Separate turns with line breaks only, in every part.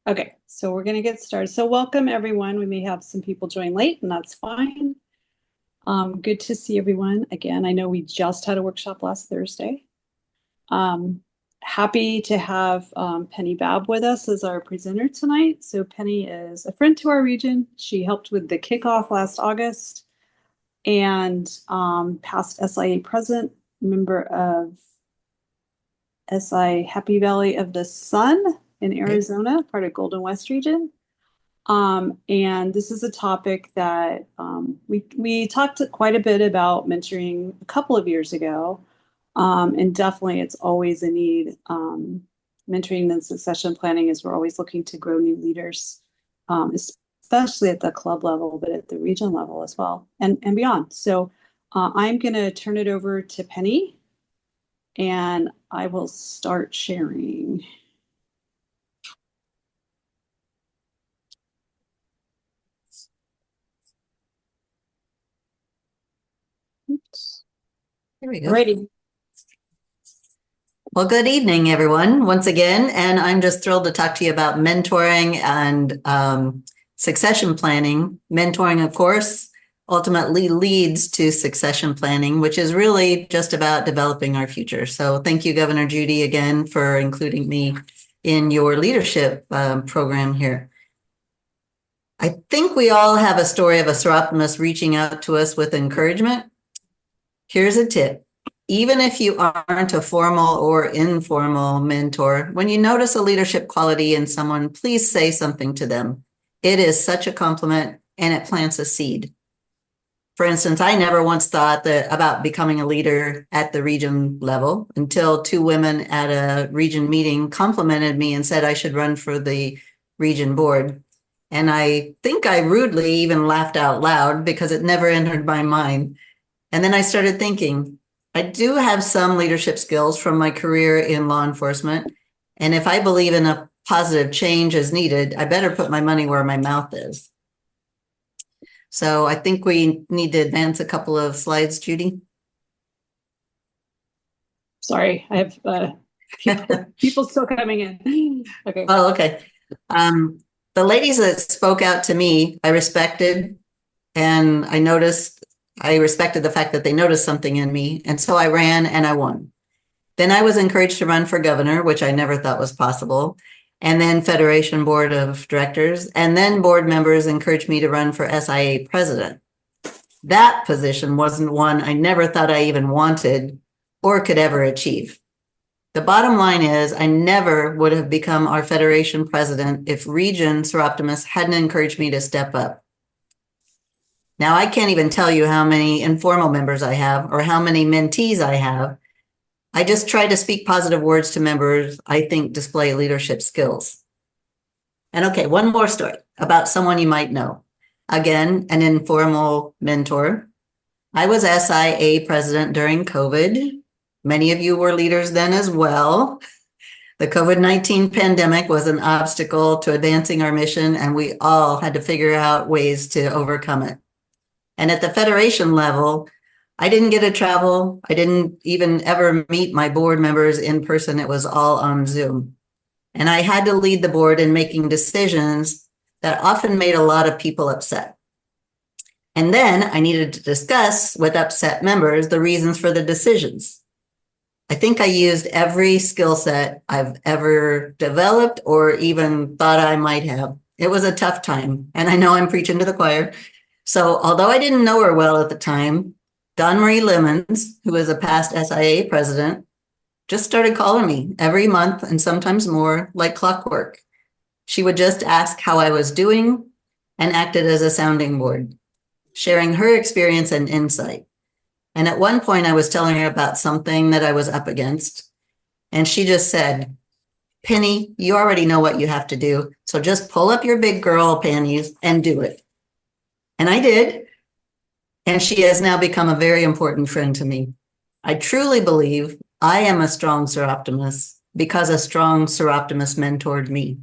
Okay, so we're going to get started. So welcome everyone. We may have some people join late, and that's fine. Good to see everyone again. I know we just had a workshop last Thursday. Um, Happy to have Penny Babb with us as our presenter tonight. So Penny is a friend to our region. She helped with the kickoff last August and past SIA president, member of SI Happy Valley of the Sun in Arizona, part of Golden West region. And this is a topic that we talked quite a bit about mentoring a couple of years ago. And definitely it's always a need. Mentoring and succession planning is we're always looking to grow new leaders, especially at the club level, but at the region level as well and beyond. So I'm going to turn it over to Penny and I will start sharing. Oops.
There we go.
Alrighty.
Well, good evening, everyone, once again. And I'm just thrilled to talk to you about mentoring and succession planning. Mentoring, of course, ultimately leads to succession planning, which is really just about developing our future. So thank you, Governor Judy, again, for including me in your leadership program here. I think we all have a story of a seroptimist reaching out to us with encouragement. Here's a tip. Even if you aren't a formal or informal mentor, when you notice a leadership quality in someone, please say something to them. It is such a compliment and it plants a seed. For instance, I never once thought about becoming a leader at the region level until two women at a region meeting complimented me and said I should run for the region board. And I think I rudely even laughed out loud because it never entered my mind. And then I started thinking, I do have some leadership skills from my career in law enforcement. And if I believe in a positive change is needed, I better put my money where my mouth is. So I think we need to advance a couple of slides, Judy.
Sorry, I have people still coming in. Okay.
Oh, okay. The ladies that spoke out to me, I respected, and I respected the fact that they noticed something in me. And so I ran and I won. Then I was encouraged to run for governor, which I never thought was possible. And then Federation Board of Directors. And then board members encouraged me to run for SIA president. That position wasn't one I never thought I even wanted or could ever achieve. The bottom line is I never would have become our Federation president if Region Seroptimus hadn't encouraged me to step up. Now, I can't even tell you how many informal members I have or how many mentees I have. I just try to speak positive words to members I think display leadership skills. And okay, one more story about someone you might know. Again, an informal mentor. I was SIA president during COVID. Many of you were leaders then as well. The COVID-19 pandemic was an obstacle to advancing our mission, and we all had to figure out ways to overcome it. And at the Federation level, I didn't get to travel. I didn't even ever meet my board members in person. It was all on Zoom. And I had to lead the board in making decisions that often made a lot of people upset. And then I needed to discuss with upset members the reasons for the decisions. I think I used every skill set I've ever developed or even thought I might have. It was a tough time. And I know I'm preaching to the choir. So although I didn't know her well at the time, Dawn Marie Lemons, who is a past SIA president, just started calling me every month and sometimes more, like clockwork. She would just ask how I was doing and acted as a sounding board, sharing her experience and insight. And at one point I was telling her about something that I was up against. And she just said, Penny, you already know what you have to do. So just pull up your big girl panties and do it. And I did. And she has now become a very important friend to me. I truly believe I am a strong seroptimist because a strong seroptimist mentored me.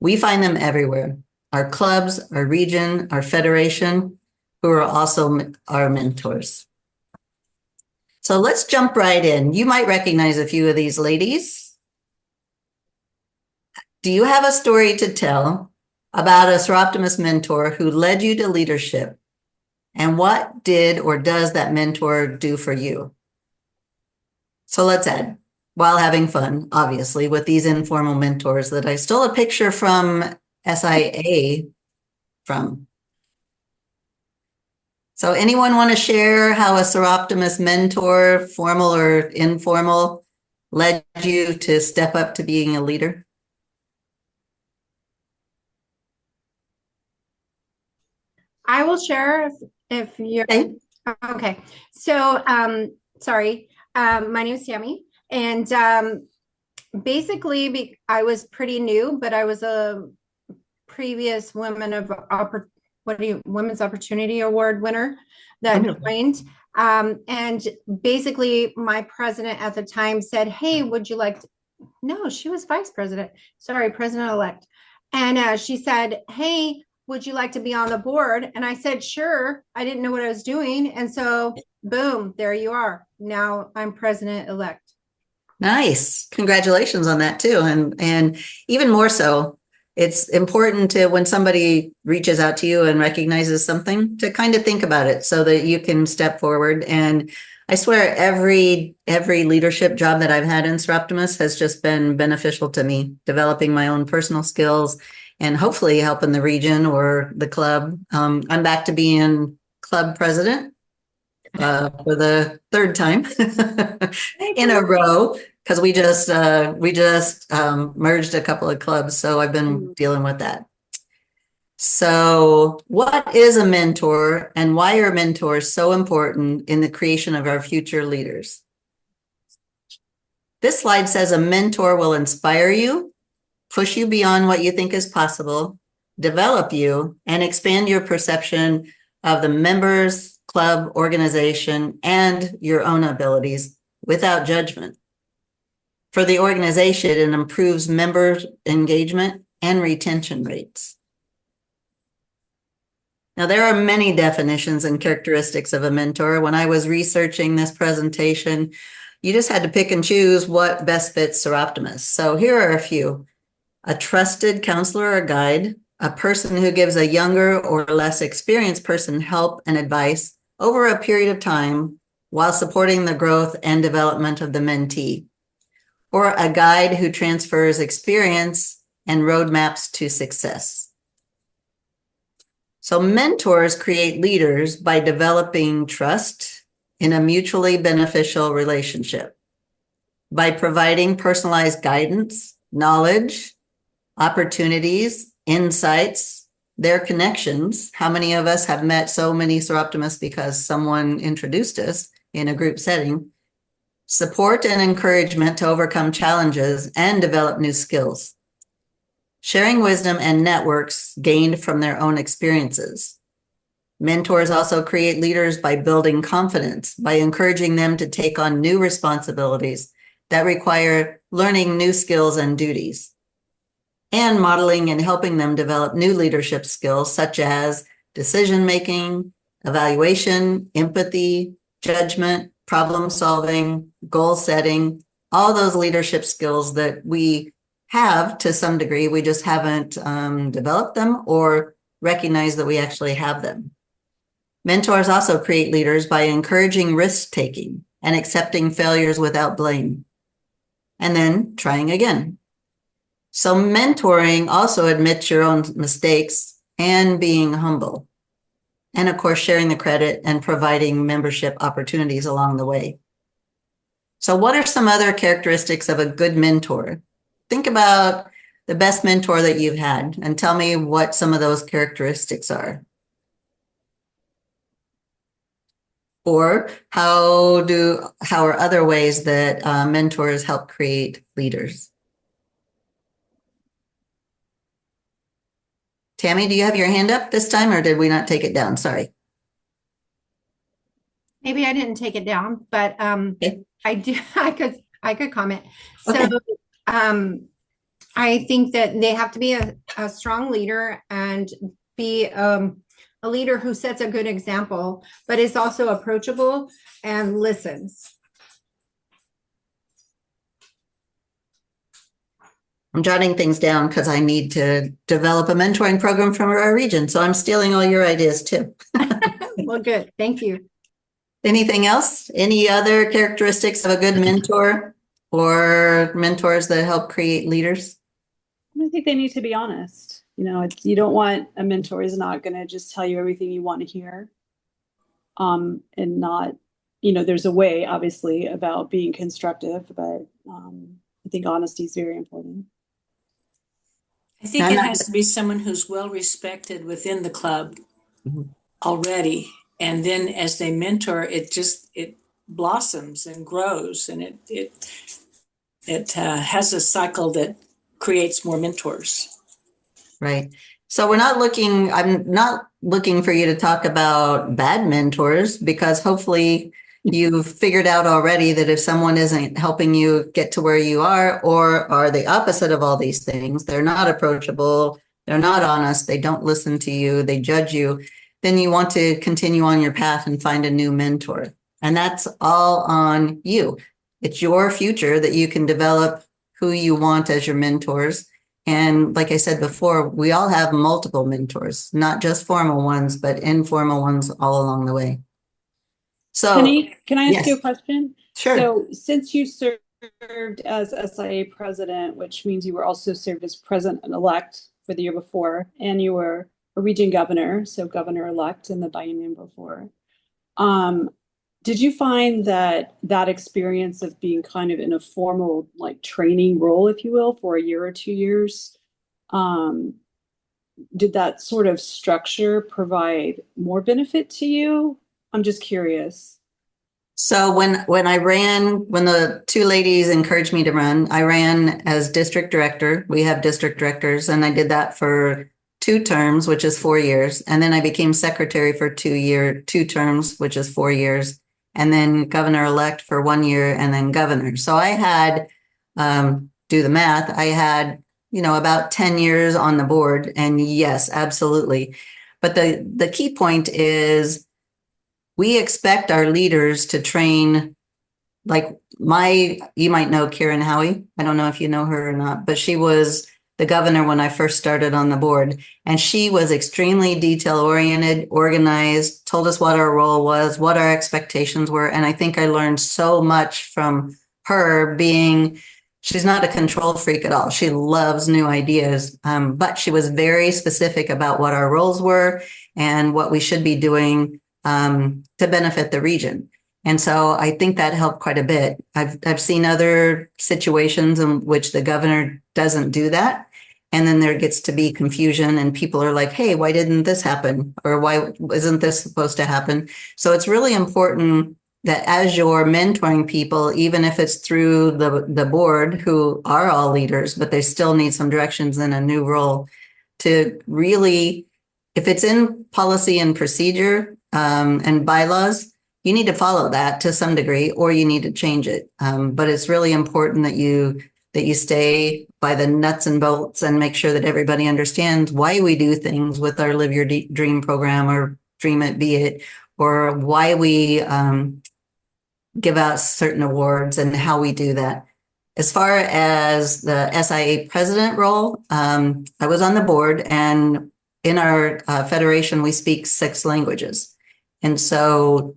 We find them everywhere. Our clubs, our region, our federation, who are also our mentors. So let's jump right in. You might recognize a few of these ladies. Do you have a story to tell about a Seroptimus mentor who led you to leadership? And what did or does that mentor do for you? So let's add, while having fun, obviously, with these informal mentors that I stole a picture from SIA from. So anyone want to share how a Seroptimus mentor, formal or informal, led you to step up to being a leader?
I will share if you're
Okay.
okay. So, sorry, my name is Tammy, and basically, I was pretty new, but I was a previous Women's Opportunity Award winner that joined. And basically, my president at the time said, "Hey, would you like to?" No, she was vice president. Sorry, president-elect. And she said, "Hey, would you like to be on the board?" And I said, "Sure." I didn't know what I was doing. And so, boom, there you are. Now I'm president-elect.
Nice. Congratulations on that too. And even more so, it's important to, when somebody reaches out to you and recognizes something, to kind of think about it so that you can step forward. And I swear every leadership job that I've had in Seroptimus has just been beneficial to me, developing my own personal skills and hopefully helping the region or the club. I'm back to being club president for the third time in a row, because we just merged a couple of clubs, so I've been dealing with that. So what is a mentor, and why are mentors so important in the creation of our future leaders? This slide says a mentor will inspire you, push you beyond what you think is possible, develop you, and expand your perception of the members, club, organization, and your own abilities without judgment. For the organization, it improves member engagement and retention rates. Now, there are many definitions and characteristics of a mentor. When I was researching this presentation, you just had to pick and choose what best fits Seroptimus. So here are a few. A trusted counselor or guide, a person who gives a younger or less experienced person help and advice over a period of time while supporting the growth and development of the mentee. Or a guide who transfers experience and roadmaps to success. So mentors create leaders by developing trust in a mutually beneficial relationship, by providing personalized guidance, knowledge, opportunities, insights, their connections. How many of us have met so many Seroptimists because someone introduced us in a group setting? Support and encouragement to overcome challenges and develop new skills. Sharing wisdom and networks gained from their own experiences. Mentors also create leaders by building confidence, by encouraging them to take on new responsibilities that require learning new skills and duties, and modeling and helping them develop new leadership skills such as decision-making, evaluation, empathy, judgment, problem solving, goal setting, all those leadership skills that we have to some degree. We just haven't developed them or recognized that we actually have them. Mentors also create leaders by encouraging risk-taking and accepting failures without blame, and then trying again. So mentoring also admits your own mistakes and being humble. And of course, sharing the credit and providing membership opportunities along the way. So what are some other characteristics of a good mentor? Think about the best mentor that you've had and tell me what some of those characteristics are. Or how are other ways that mentors help create leaders? Tammy, do you have your hand up this time, or did we not take it down? Sorry.
Maybe I didn't take it down, but
Okay.
I do. I could comment.
Okay.
So I think that they have to be a strong leader and be a leader who sets a good example, but is also approachable and listens.
I'm jotting things down because I need to develop a mentoring program from our region. So I'm stealing all your ideas too.
Well, good. Thank you.
Anything else? Any other characteristics of a good mentor or mentors that help create leaders?
I think they need to be honest. You don't want a mentor who's not going to just tell you everything you want to hear. And not, there's a way, obviously, about being constructive, but I think honesty is very important.
I think it has to be someone who's well respected within the club already. And then as they mentor, it blossoms and grows, and it has a cycle that creates more mentors.
Right. So I'm not looking for you to talk about bad mentors, because hopefully you've figured out already that if someone isn't helping you get to where you or are the opposite of all these things, they're not approachable, they're not honest, they don't listen to you, they judge you, then you want to continue on your path and find a new mentor. And that's all on you. It's your future that you can develop who you want as your mentors. And like I said before, we all have multiple mentors, not just formal ones, but informal ones all along the way. So,
Penny, can I ask
yes.
you a question?
Sure.
So since you served as SIA president, which means you were also served as president-elect for the year before, and you were a region governor, so governor-elect in the biennium before, did you find that experience of being kind of in a formal training role, if you will, for a year or 2 years, did that sort of structure provide more benefit to you? I'm just curious.
So when the two ladies encouraged me to run, I ran as district director. We have district directors, and I did that for 2 terms, which is 4 years. And then I became secretary for 2 terms, which is 4 years. And then governor-elect for 1 year, and then governor. So I had, do the math, I had, about 10 years on the board. And yes, absolutely. But the key point is we expect our leaders to train, you might know Karen Howie. I don't know if you know her or not, but she was the governor when I first started on the board. And she was extremely detail-oriented, organized, told us what our role was, what our expectations were. And I think I learned so much from her she's not a control freak at all. She loves new ideas, but she was very specific about what our roles were and what we should be doing to benefit the region. And so I think that helped quite a bit. I've seen other situations in which the governor doesn't do that. And then there gets to be confusion and people are like, hey, why didn't this happen? Or why isn't this supposed to happen? So it's really important that as you're mentoring people, even if it's through the board, who are all leaders, but they still need some directions in a new role, to really, if it's in policy and procedure and bylaws, you need to follow that to some degree, or you need to change it. But it's really important that you stay by the nuts and bolts and make sure that everybody understands why we do things with our Live Your Dream program, or Dream It, Be It, or why we give out certain awards and how we do that. As far as the SIA president role, I was on the board, and in our federation, we speak 6 languages. And so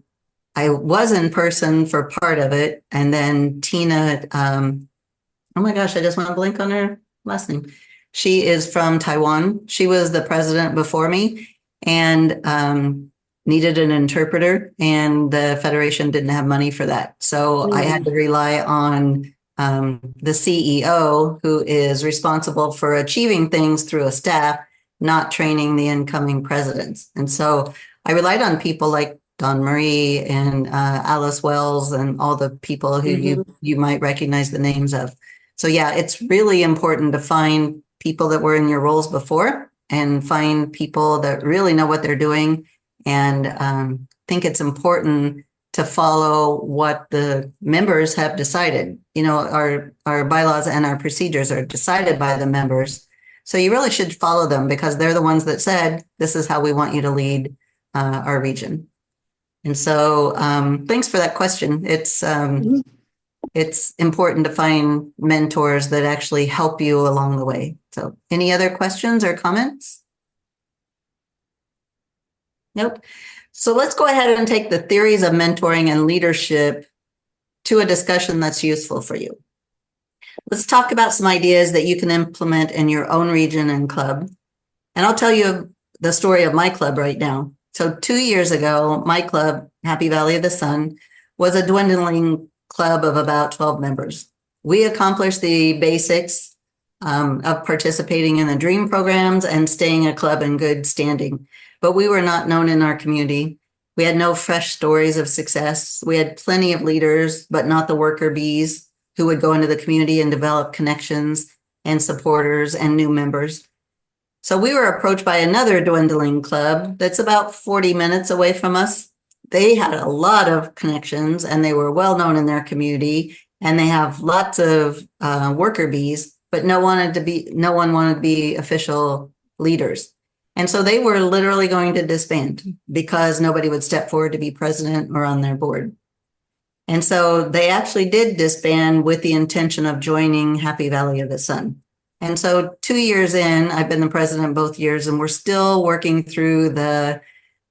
I was in person for part of it. And then Tina, oh my gosh, I just want to blink on her last name. She is from Taiwan. She was the president before me and needed an interpreter, and the federation didn't have money for that. So I had to rely on the CEO, who is responsible for achieving things through a staff, not training the incoming presidents. And so I relied on people like Don Marie and Alice Wells and all the people who you might recognize the names of. So yeah, it's really important to find people that were in your roles before and find people that really know what they're doing. And think it's important to follow what the members have decided. Our bylaws and our procedures are decided by the members. So you really should follow them, because they're the ones that said, this is how we want you to lead our region. And so thanks for that question. It's it's important to find mentors that actually help you along the way. So any other questions or comments? Nope. So let's go ahead and take the theories of mentoring and leadership to a discussion that's useful for you. Let's talk about some ideas that you can implement in your own region and club. And I'll tell you the story of my club right now. So 2 years ago, my club, Happy Valley of the Sun, was a dwindling club of about 12 members. We accomplished the basics of participating in the DREAM programs and staying a club in good standing. But we were not known in our community. We had no fresh stories of success. We had plenty of leaders, but not the worker bees who would go into the community and develop connections and supporters and new members. So we were approached by another dwindling club that's about 40 minutes away from us. They had a lot of connections and they were well known in their community, and they have lots of worker bees, but no one wanted to be official leaders. And so they were literally going to disband because nobody would step forward to be president or on their board. And so they actually did disband with the intention of joining Happy Valley of the Sun. And so 2 years in, I've been the president both years, and we're still working through the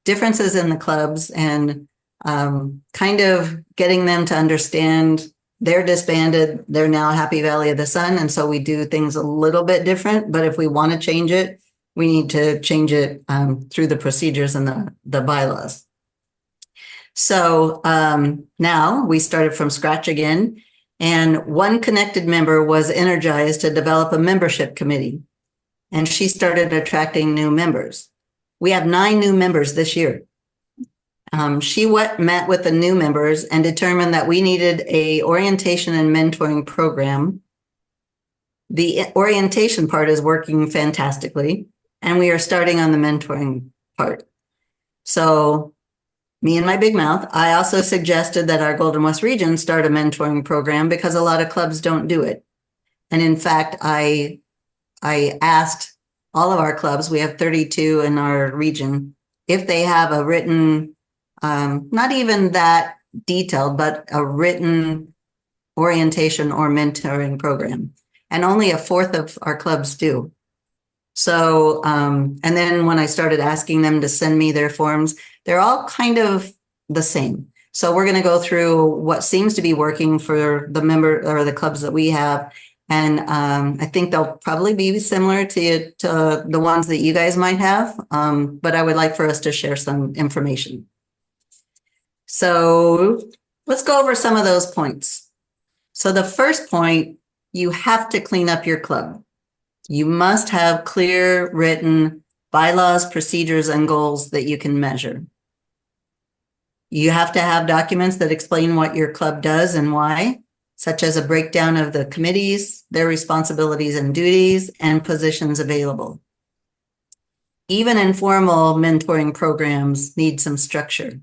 differences in the clubs and kind of getting them to understand they're disbanded. They're now Happy Valley of the Sun. And so we do things a little bit different. But if we want to change it, we need to change it through the procedures and the bylaws. So now we started from scratch again, and one connected member was energized to develop a membership committee, and she started attracting new members. We have 9 new members this year. She met with the new members and determined that we needed a orientation and mentoring program. The orientation part is working fantastically, and we are starting on the mentoring part. So me and my big mouth, I also suggested that our Golden West region start a mentoring program because a lot of clubs don't do it. And in fact, I asked all of our clubs, we have 32 in our region, if they have a written, not even that detailed, but a written orientation or mentoring program. And only a fourth of our clubs do. So, and then when I started asking them to send me their forms, they're all kind of the same. So we're going to go through what seems to be working for the member or the clubs that we have. And I think they'll probably be similar to the ones that you guys might have. But I would like for us to share some information. So let's go over some of those points. So the first point, you have to clean up your club. You must have clear written bylaws, procedures, and goals that you can measure. You have to have documents that explain what your club does and why, such as a breakdown of the committees, their responsibilities and duties, and positions available. Even informal mentoring programs need some structure.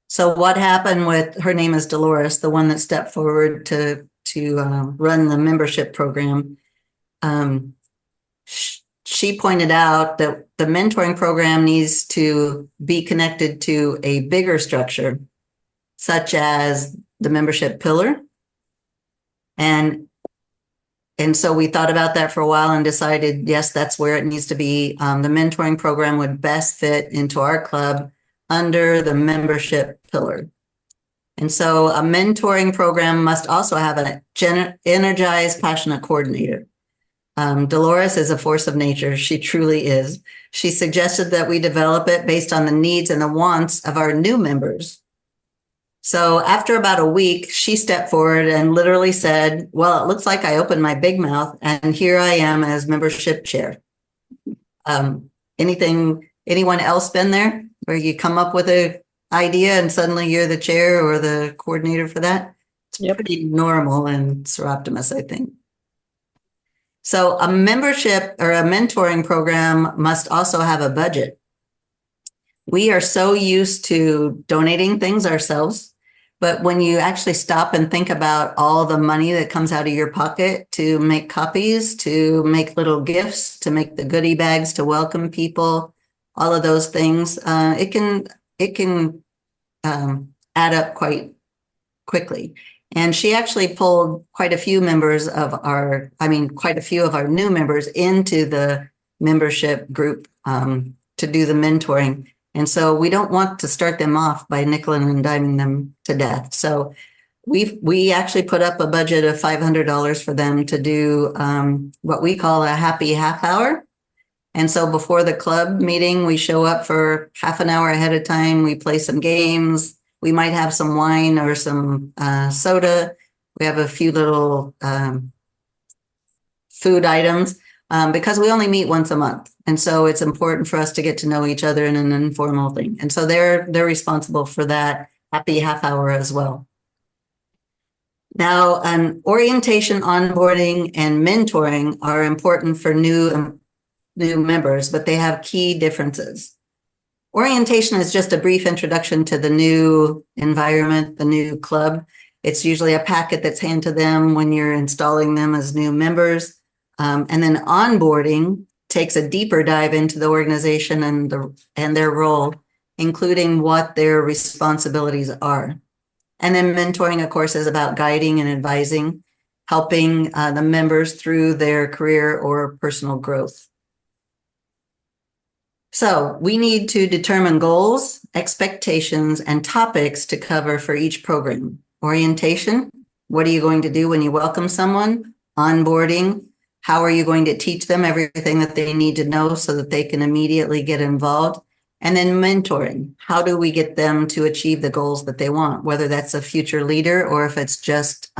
So what happened with, her name is Dolores, the one that stepped forward to run the membership program. She pointed out that the mentoring program needs to be connected to a bigger structure, such as the membership pillar. And so we thought about that for a while and decided, yes, that's where it needs to be. The mentoring program would best fit into our club under the membership pillar. And so a mentoring program must also have an energized, passionate coordinator. Dolores is a force of nature. She truly is. She suggested that we develop it based on the needs and the wants of our new members. So after about a week, she stepped forward and literally said, well, it looks like I opened my big mouth and here I am as membership chair. Anyone else been there where you come up with an idea and suddenly you're the chair or the coordinator for that? It's pretty normal in Seroptimus, I think. So a membership or a mentoring program must also have a budget. We are so used to donating things ourselves, but when you actually stop and think about all the money that comes out of your pocket to make copies, to make little gifts, to make the goodie bags, to welcome people, all of those things, it can add up quite quickly. And she actually pulled quite a few quite a few of our new members into the membership group to do the mentoring. And so we don't want to start them off by nickel and diming them to death. So we actually put up a budget of $500 for them to do what we call a happy half hour. And so before the club meeting, we show up for half an hour ahead of time. We play some games. We might have some wine or some soda. We have a few little food items because we only meet once a month. And so it's important for us to get to know each other in an informal thing. And so they're responsible for that happy half hour as well. Now, orientation, onboarding, and mentoring are important for new members, but they have key differences. Orientation is just a brief introduction to the new environment, the new club. It's usually a packet that's handed to them when you're installing them as new members. And then onboarding takes a deeper dive into the organization and their role, including what their responsibilities are. And then mentoring, of course, is about guiding and advising, helping the members through their career or personal growth. So we need to determine goals, expectations, and topics to cover for each program. Orientation, what are you going to do when you welcome someone? Onboarding, how are you going to teach them everything that they need to know so that they can immediately get involved? And then mentoring, how do we get them to achieve the goals that they want, whether that's a future leader or if it's just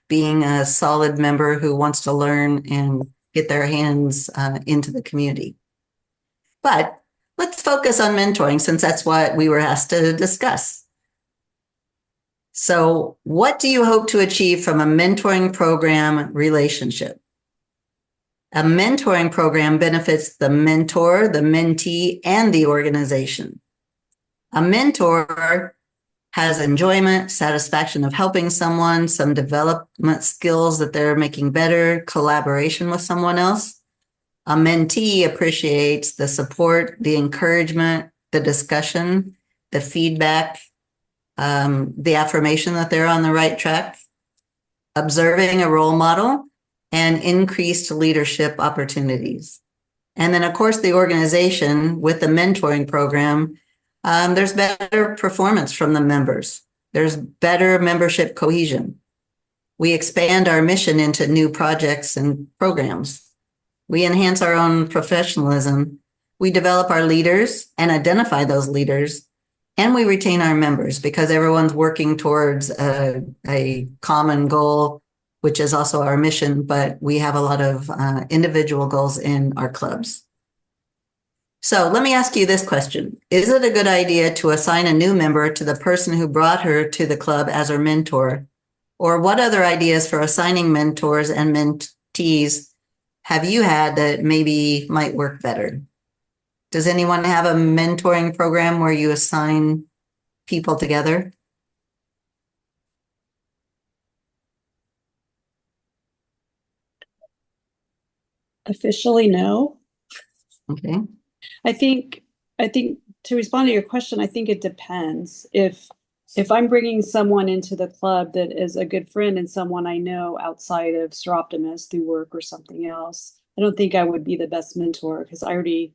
being a solid member who wants to learn and get their hands into the community. But let's focus on mentoring since that's what we were asked to discuss. So what do you hope to achieve from a mentoring program relationship? A mentoring program benefits the mentor, the mentee, and the organization. A mentor has enjoyment, satisfaction of helping someone, some development skills that they're making better, collaboration with someone else. A mentee appreciates the support, the encouragement, the discussion, the feedback, the affirmation that they're on the right track, observing a role model, and increased leadership opportunities. And then, of course, the organization with the mentoring program, there's better performance from the members. There's better membership cohesion. We expand our mission into new projects and programs. We enhance our own professionalism. We develop our leaders and identify those leaders. And we retain our members because everyone's working towards a common goal, which is also our mission, but we have a lot of individual goals in our clubs. So let me ask you this question. Is it a good idea to assign a new member to the person who brought her to the club as her mentor? Or what other ideas for assigning mentors and mentees have you had that maybe might work better? Does anyone have a mentoring program where you assign people together?
Officially, no.
Okay.
I think to respond to your question, I think it depends. If I'm bringing someone into the club that is a good friend and someone I know outside of Seroptimus through work or something else, I don't think I would be the best mentor because I already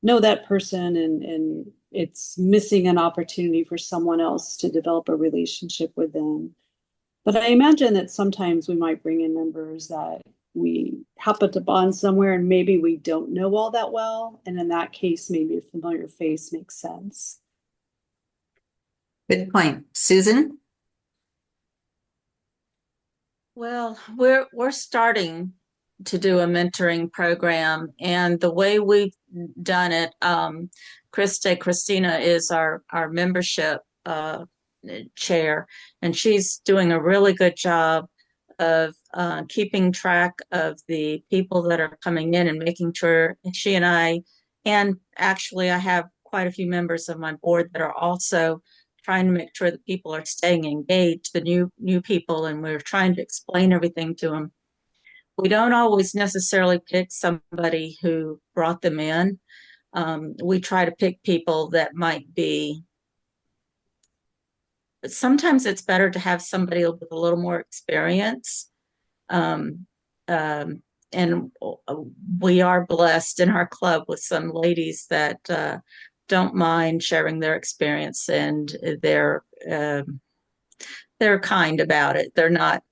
know that person and it's missing an opportunity for someone else to develop a relationship with them. But I imagine that sometimes we might bring in members that we happen to bond somewhere and maybe we don't know all that well. And in that case, maybe a familiar face makes sense.
Good point. Susan?
Well, we're starting to do a mentoring program, and the way we've done it, Christina is our membership chair, and she's doing a really good job of keeping track of the people that are coming in and making sure she and actually I have quite a few members of my board that are also trying to make sure that people are staying engaged, the new people, and we're trying to explain everything to them. We don't always necessarily pick somebody who brought them in. We try to pick people that might be sometimes it's better to have somebody with a little more experience. And we are blessed in our club with some ladies that don't mind sharing their experience, and they're kind about it. They're not,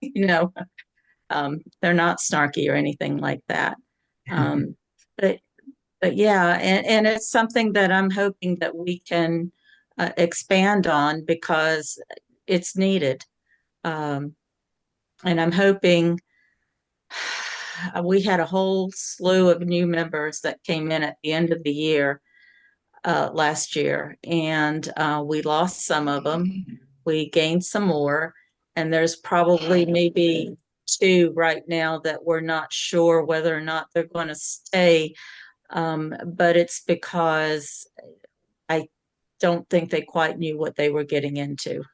they're not snarky or anything like that. But yeah, and it's something that I'm hoping that we can expand on because it's needed. And I'm hoping we had a whole slew of new members that came in at the end of the year last year, and we lost some of them. We gained some more, and there's probably maybe 2 right now that we're not sure whether or not they're going to stay. But it's because I don't think they quite knew what they were getting into.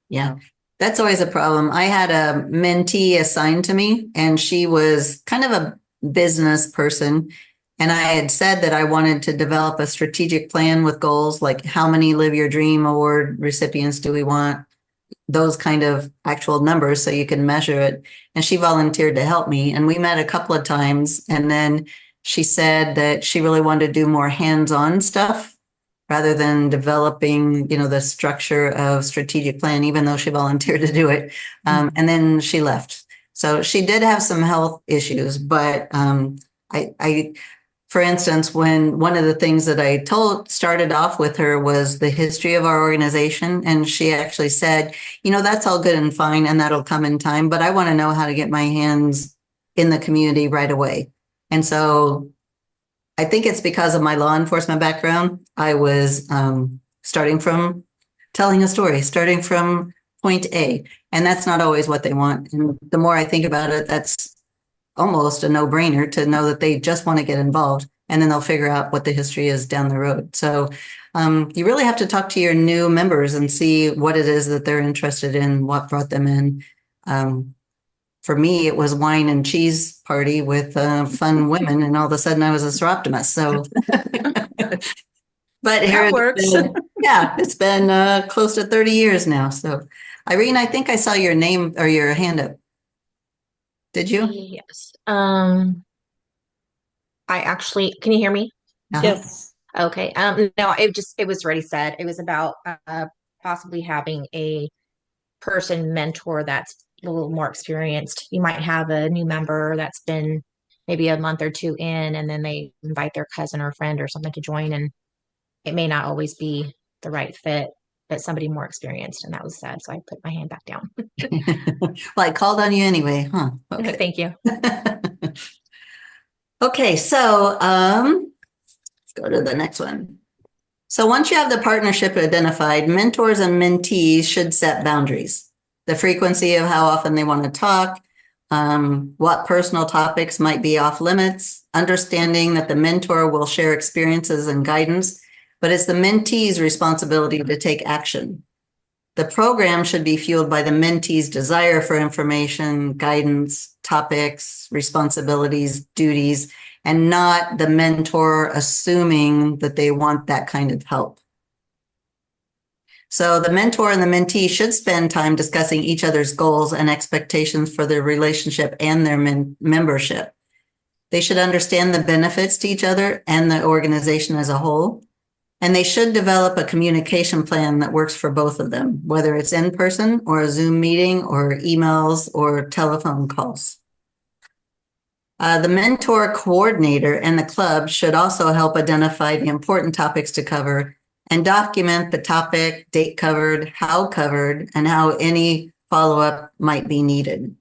Yeah, that's always a problem. I had a mentee assigned to me, and she was kind of a business person. And I had said that I wanted to develop a strategic plan with goals, like how many Live Your Dream Award recipients do we want? Those kind of actual numbers so you can measure it. And she volunteered to help me. And we met a couple of times. And then she said that she really wanted to do more hands-on stuff rather than developing, the structure of strategic plan, even though she volunteered to do it. And then she left. So she did have some health issues, but for instance, when one of the things that I started off with her was the history of our organization. And she actually said, that's all good and fine, and that'll come in time, but I want to know how to get my hands in the community right away. And so I think it's because of my law enforcement background. I was starting from telling a story, starting from point A, and that's not always what they want. And the more I think about it, that's almost a no-brainer to know that they just want to get involved, and then they'll figure out what the history is down the road. So you really have to talk to your new members and see what it is that they're interested in, what brought them in. For me, it was wine and cheese party with fun women, and all of a sudden I was a seroptimist. So, but here
That works.
It's been close to 30 years now. So, Irene, I think I saw your name or your hand up. Did you?
Yes. I actually, can you hear me?
Yes.
Okay. No, it was already said. It was about possibly having a person mentor that's a little more experienced. You might have a new member that's been maybe a month or 2 in, and then they invite their cousin or friend or something to join, and it may not always be the right fit, but somebody more experienced, and that was sad. So I put my hand back down.
Well, I called on you anyway, huh? Okay.
Thank you.
Okay, so let's go to the next one. So once you have the partnership identified, mentors and mentees should set boundaries. The frequency of how often they want to talk, what personal topics might be off limits, understanding that the mentor will share experiences and guidance, but it's the mentee's responsibility to take action. The program should be fueled by the mentee's desire for information, guidance, topics, responsibilities, duties, and not the mentor assuming that they want that kind of help. So the mentor and the mentee should spend time discussing each other's goals and expectations for their relationship and their membership. They should understand the benefits to each other and the organization as a whole. And they should develop a communication plan that works for both of them, whether it's in person or a Zoom meeting or emails or telephone calls. The mentor coordinator and the club should also help identify the important topics to cover and document the topic, date covered, and how any follow-up might be needed.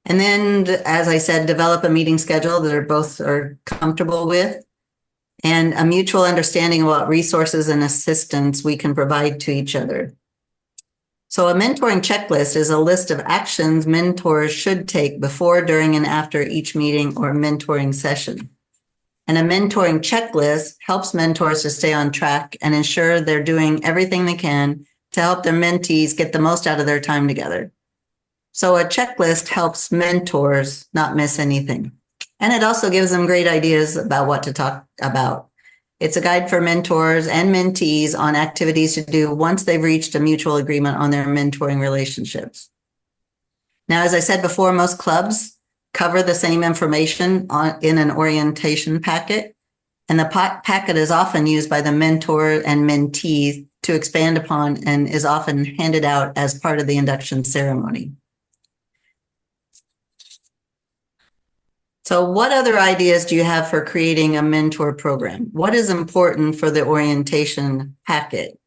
And then, as I said, develop a meeting schedule that both are comfortable with, and a mutual understanding about resources and assistance we can provide to each other. So a mentoring checklist is a list of actions mentors should take before, during, and after each meeting or mentoring session. And a mentoring checklist helps mentors to stay on track and ensure they're doing everything they can to help their mentees get the most out of their time together. So a checklist helps mentors not miss anything. And it also gives them great ideas about what to talk about. It's a guide for mentors and mentees on activities to do once they've reached a mutual agreement on their mentoring relationships. Now, as I said before, most clubs cover the same information in an orientation packet, and the packet is often used by the mentor and mentee to expand upon and is often handed out as part of the induction ceremony. So what other ideas do you have for creating a mentor program? What is important for the orientation packet?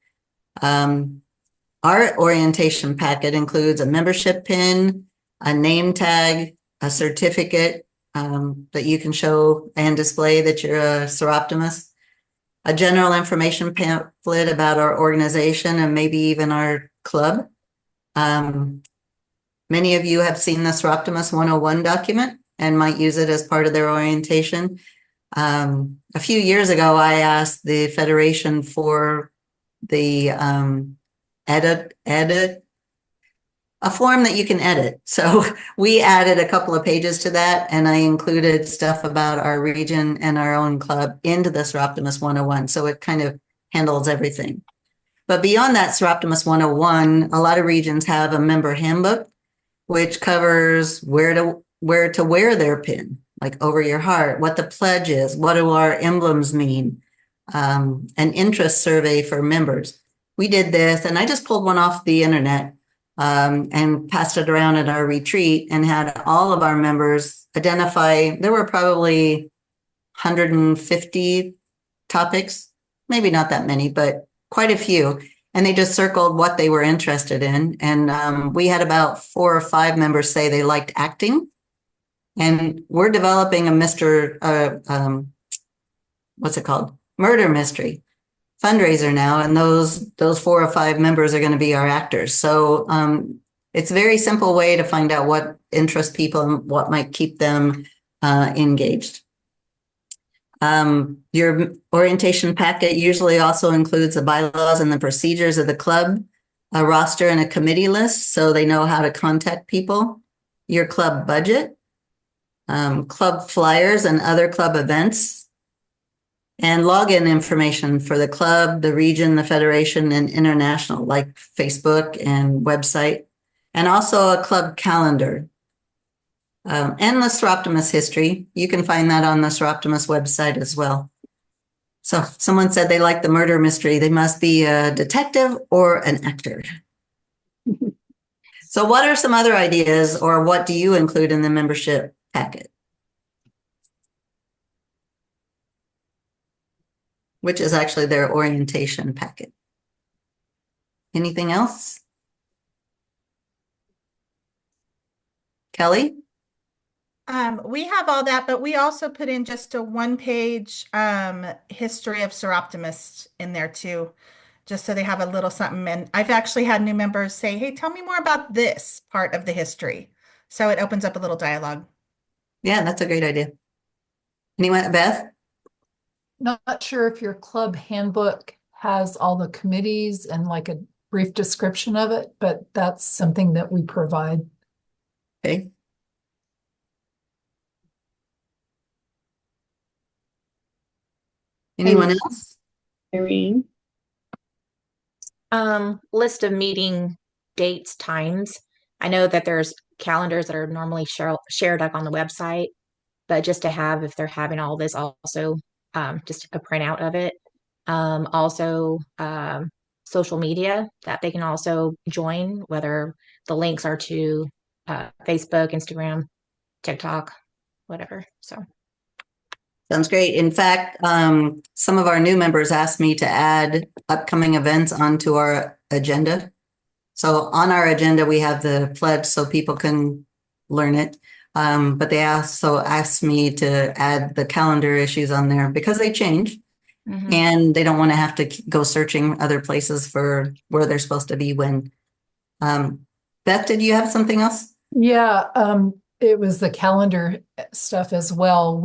Our orientation packet includes a membership pin, a name tag, a certificate that you can show and display that you're a Seroptimist, a general information pamphlet about our organization and maybe even our club. Many of you have seen the Seroptimist 101 document and might use it as part of their orientation. A few years ago, I asked the Federation for the a form that you can edit. So we added a couple of pages to that, and I included stuff about our region and our own club into the Seroptimist 101. So it kind of handles everything. But beyond that Seroptimist 101, a lot of regions have a member handbook, which covers where to wear their pin, like over your heart, what the pledge is, what do our emblems mean, an interest survey for members. We did this, and I just pulled one off the internet and passed it around at our retreat and had all of our members identify. There were probably 150 topics, maybe not that many, but quite a few. And they just circled what they were interested in. And we had about 4 or 5 members say they liked acting. And we're developing a what's it called? Murder mystery fundraiser now. And those 4 or 5 members are going to be our actors. So it's a very simple way to find out what interests people and what might keep them engaged. Your orientation packet usually also includes the bylaws and the procedures of the club, a roster and a committee list so they know how to contact people, your club budget, club flyers and other club events, and login information for the club, the region, the federation, and international, like Facebook and website, and also a club calendar. And the Seroptimist history. You can find that on the Seroptimist website as well. So someone said they like the murder mystery. They must be a detective or an actor. So what are some other ideas, or what do you include in the membership packet? Which is actually their orientation packet. Anything else? Kelly?
We have all that, but we also put in just a 1-page history of Seroptimists in there too, just so they have a little something. And I've actually had new members say, hey, tell me more about this part of the history. So it opens up a little dialogue.
Yeah, that's a great idea. Anyone, Beth?
Not sure if your club handbook has all the committees and like a brief description of it, but that's something that we provide.
Okay. Anyone else?
Irene?
List of meeting dates, times. I know that there's calendars that are normally shared up on the website, but just to have, if they're having all this, also just a printout of it. Also, social media that they can also join, whether the links are to Facebook, Instagram, TikTok, whatever. So.
Sounds great. In fact, some of our new members asked me to add upcoming events onto our agenda. So on our agenda, we have the pledge so people can learn it. But they also asked me to add the calendar issues on there because they change. Mm-hmm. And they don't want to have to go searching other places for where they're supposed to be when. Beth, did you have something else?
Yeah, it was the calendar stuff as well.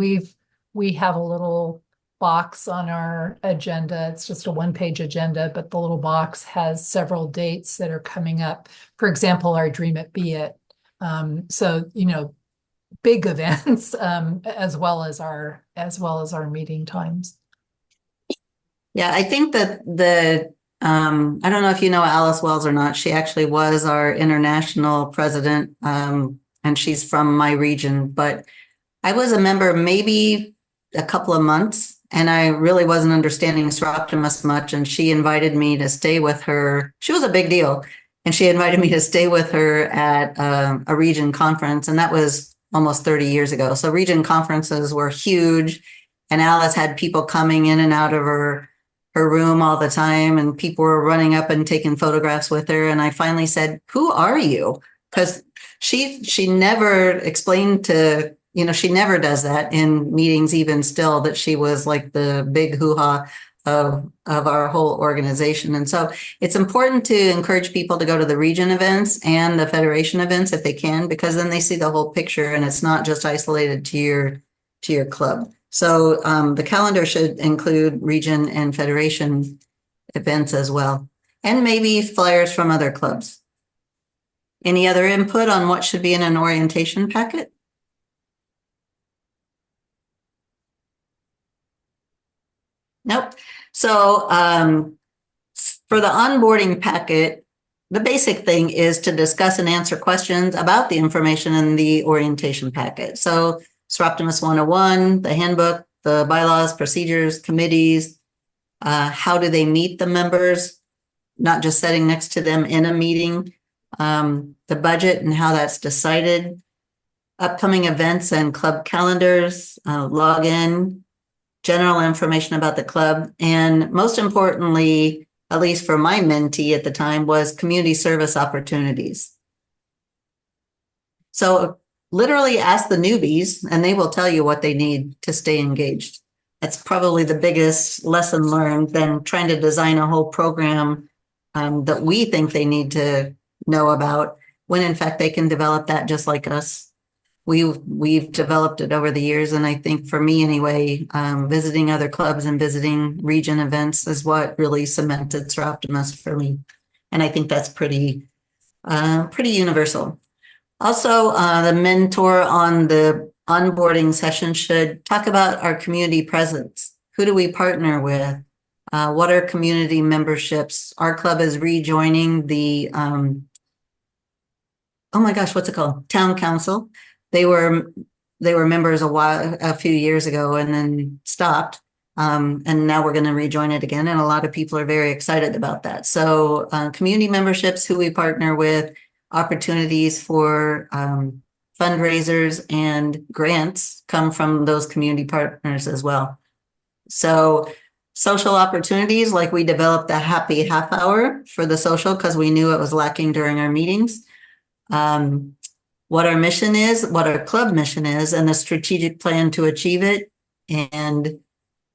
We have a little box on our agenda. It's just a 1-page agenda, but the little box has several dates that are coming up. For example, our Dream It, Be It. So, big events, as well as our meeting times.
Yeah, I think that I don't know if you know Alice Wells or not. She actually was our international president, and she's from my region. But I was a member maybe a couple of months, and I really wasn't understanding Seroptimus much. And she invited me to stay with her. She was a big deal, and she invited me to stay with her at a region conference, and that was almost 30 years ago. So region conferences were huge, and Alice had people coming in and out of her room all the time, and people were running up and taking photographs with her. And I finally said, "Who are you?" Because she never explained to, she never does that in meetings, even still, that she was like the big hoo-ha of our whole organization. And so it's important to encourage people to go to the region events and the federation events if they can, because then they see the whole picture and it's not just isolated to your club. So the calendar should include region and federation events as well, and maybe flyers from other clubs. Any other input on what should be in an orientation packet? Nope. So for the onboarding packet, the basic thing is to discuss and answer questions about the information in the orientation packet. So Seroptimus 101, the handbook, the bylaws, procedures, committees, how do they meet the members, not just sitting next to them in a meeting, the budget and how that's decided, upcoming events and club calendars, login, general information about the club, and most importantly, at least for my mentee at the time, was community service opportunities. So literally ask the newbies and they will tell you what they need to stay engaged. That's probably the biggest lesson learned than trying to design a whole program that we think they need to know about, when in fact they can develop that just like us. We've developed it over the years, and I think for me anyway, visiting other clubs and visiting region events is what really cemented Seroptimus for me, and I think that's pretty universal. Also, the mentor on the onboarding session should talk about our community presence. Who do we partner with? What are community memberships? Our club is rejoining the oh my gosh, what's it called? Town Council. They were members a few years ago and then stopped. And now we're going to rejoin it again. And a lot of people are very excited about that. So community memberships, who we partner with, opportunities for fundraisers and grants come from those community partners as well. So social opportunities, like we developed a happy half hour for the social because we knew it was lacking during our meetings. What our mission is, what our club mission is, and the strategic plan to achieve it, and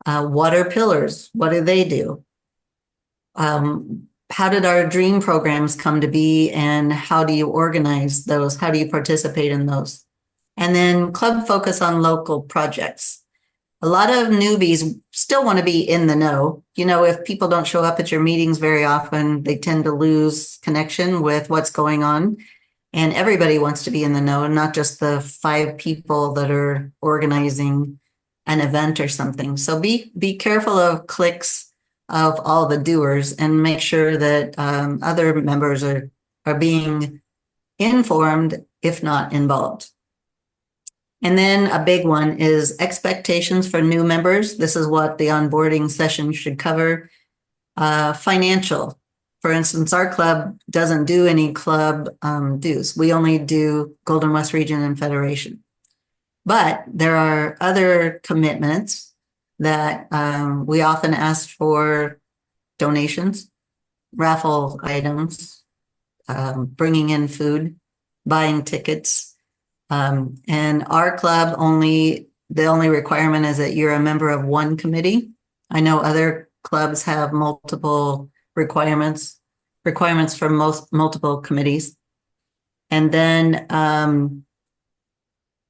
what are pillars? What do they do? How did our dream programs come to be, and how do you organize those? How do you participate in those? And then club focus on local projects. A lot of newbies still want to be in the know. If people don't show up at your meetings very often, they tend to lose connection with what's going on. And everybody wants to be in the know, not just the 5 people that are organizing an event or something. So be careful of cliques of all the doers and make sure that other members are being informed, if not involved. And then a big one is expectations for new members. This is what the onboarding session should cover. Financial. For instance, our club doesn't do any club dues. We only do Golden West Region and Federation. But there are other commitments that we often ask for: donations, raffle items, bringing in food, buying tickets. And our club the only requirement is that you're a member of one committee. I know other clubs have multiple requirements for multiple committees. And then,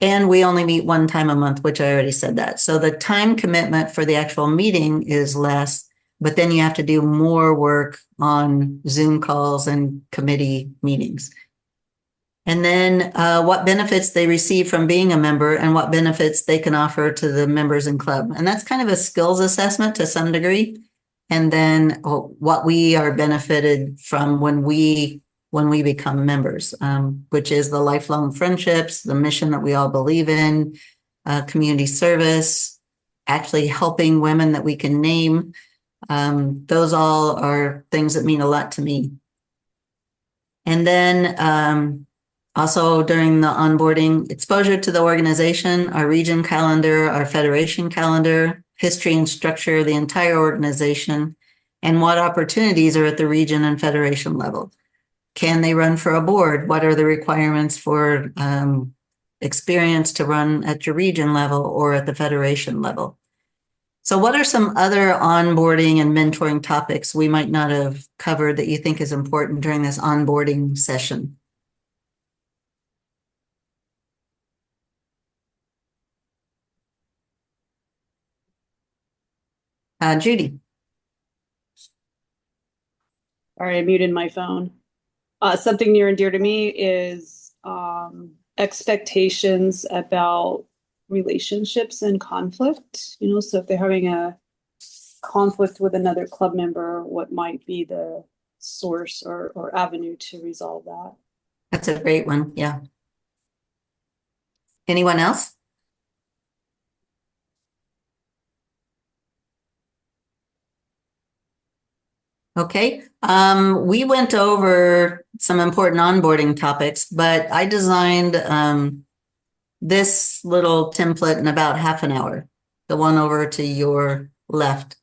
and we only meet one time a month, which I already said that. So the time commitment for the actual meeting is less, but then you have to do more work on Zoom calls and committee meetings. And then what benefits they receive from being a member and what benefits they can offer to the members in club. And that's kind of a skills assessment to some degree. and then what we are benefited from when we become members, which is the lifelong friendships, the mission that we all believe in, community service, actually helping women that we can name. Those all are things that mean a lot to me. And then also during the onboarding, exposure to the organization, our region calendar, our federation calendar, history and structure of the entire organization, and what opportunities are at the region and federation level. Can they run for a board? What are the requirements for experience to run at your region level or at the federation level? So what are some other onboarding and mentoring topics we might not have covered that you think is important during this onboarding session? Judy.
All right, I muted my phone. Something near and dear to me is expectations about relationships and conflict. You know, so if they're having a conflict with another club member, what might be the source or avenue to resolve that?
That's a great one. Yeah. Anyone else? Okay. We went over some important onboarding topics, but I designed this little template in about half an hour, the one over to your left.